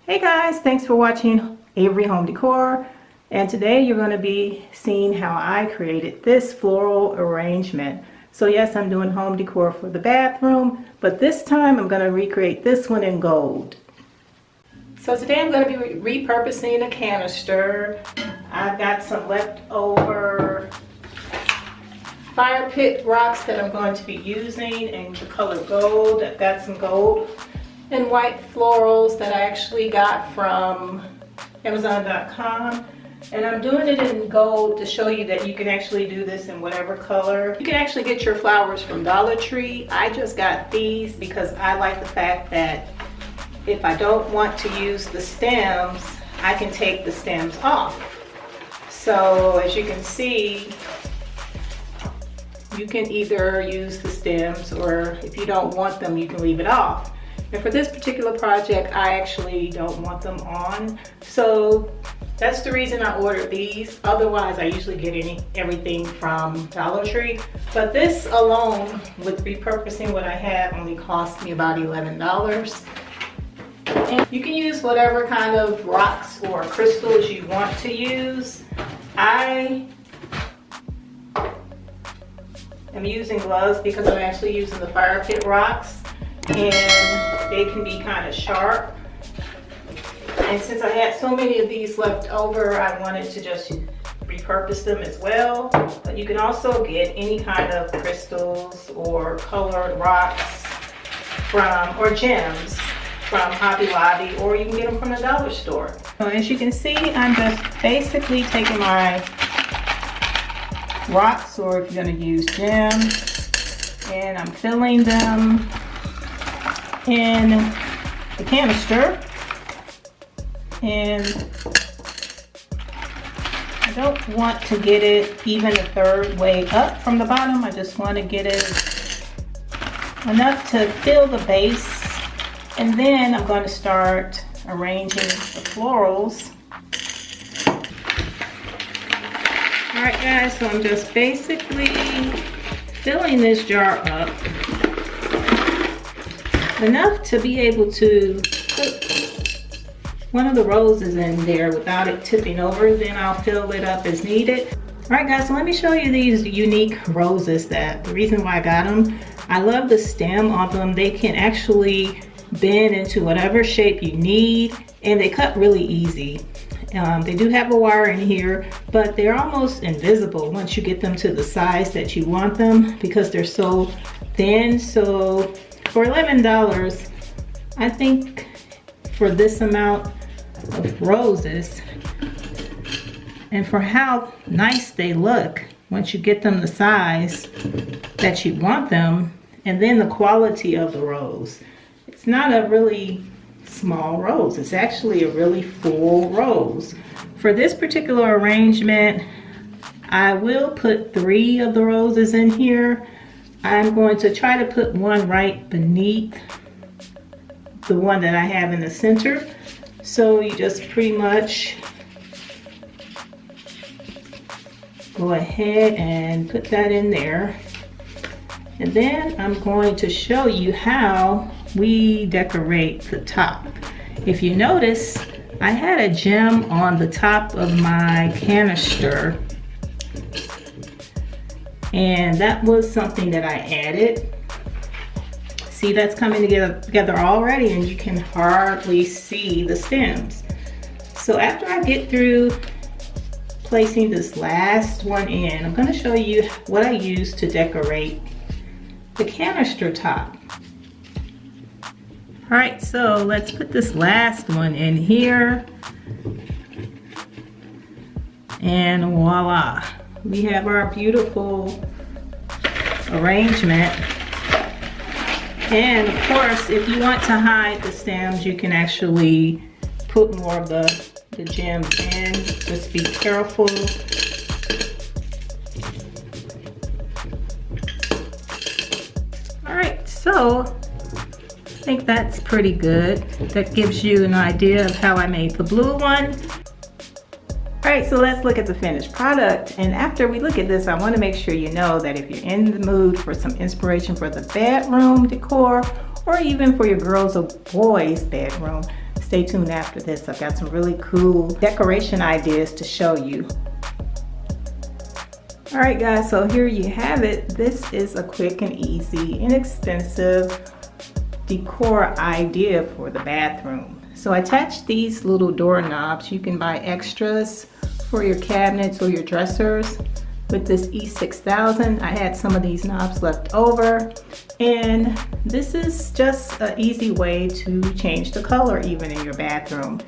Hey guys, thanks for watching Avery Home Decor, and today you're going to be seeing how I created this floral arrangement. So yes, I'm doing home decor for the bathroom, but this time I'm going to recreate this one in gold. So today I'm going to be repurposing a canister. I've got some leftover fire pit rocks that I'm going to be using in the color gold. I've got some gold and white florals that I actually got from Amazon.com, and I'm doing it in gold to show you that you can actually do this in whatever color. You can actually get your flowers from Dollar Tree. I just got these because I like the fact that if I don't want to use the stems, I can take the stems off. So as you can see, you can either use the stems, or if you don't want them, you can leave it off. And for this particular project, I actually don't want them on. So that's the reason I ordered these. Otherwise, I usually get everything from Dollar Tree. But this alone, with repurposing what I have, only cost me about $11. And you can use whatever kind of rocks or crystals you want to use. I am using gloves because I'm actually using the fire pit rocks, and they can be kind of sharp. And since I had so many of these left over, I wanted to just repurpose them as well. But you can also get any kind of crystals or colored rocks or gems from Hobby Lobby, or you can get them from the dollar store. So as you can see, I'm just basically taking my rocks, or if you're going to use gems, and I'm filling them in the canister. And I don't want to get it even a third way up from the bottom. I just want to get it enough to fill the base, and then I'm going to start arranging the florals. Alright guys, so I'm just basically filling this jar up enough to be able to put one of the roses in there without it tipping over. Then I'll fill it up as needed. Alright guys, so let me show you these unique roses. The reason why I got them, I love the stem of them. They can actually bend into whatever shape you need, and they cut really easy. They do have a wire in here, but they're almost invisible once you get them to the size that you want them, because they're so thin. So for $11, I think for this amount of roses, and for how nice they look once you get them the size that you want them, and then the quality of the rose. It's not a really small rose. It's actually a really full rose. For this particular arrangement, I will put 3 of the roses in here. I'm going to try to put one right beneath the one that I have in the center. So you just pretty much go ahead and put that in there. And then I'm going to show you how we decorate the top. If you notice, I had a gem on the top of my canister, and that was something that I added. See, that's coming together already, and you can hardly see the stems. So after I get through placing this last one in, I'm going to show you what I use to decorate the canister top. All right, so let's put this last one in here, and voila, we have our beautiful arrangement. And of course, if you want to hide the stems, you can actually put more of the gems in. Just be careful. All right, so I think that's pretty good. That gives you an idea of how I made the blue one. All right, so let's look at the finished product. And after we look at this, I want to make sure you know that if you're in the mood for some inspiration for the bedroom decor, or even for your girls or boys' bedroom, stay tuned after this. I've got some really cool decoration ideas to show you. All right guys, so here you have it. This is a quick and easy, inexpensive decor idea for the bathroom. So I attached these little doorknobs. You can buy extras for your cabinets or your dressers with this E6000. I had some of these knobs left over, and this is just an easy way to change the color even in your bathroom.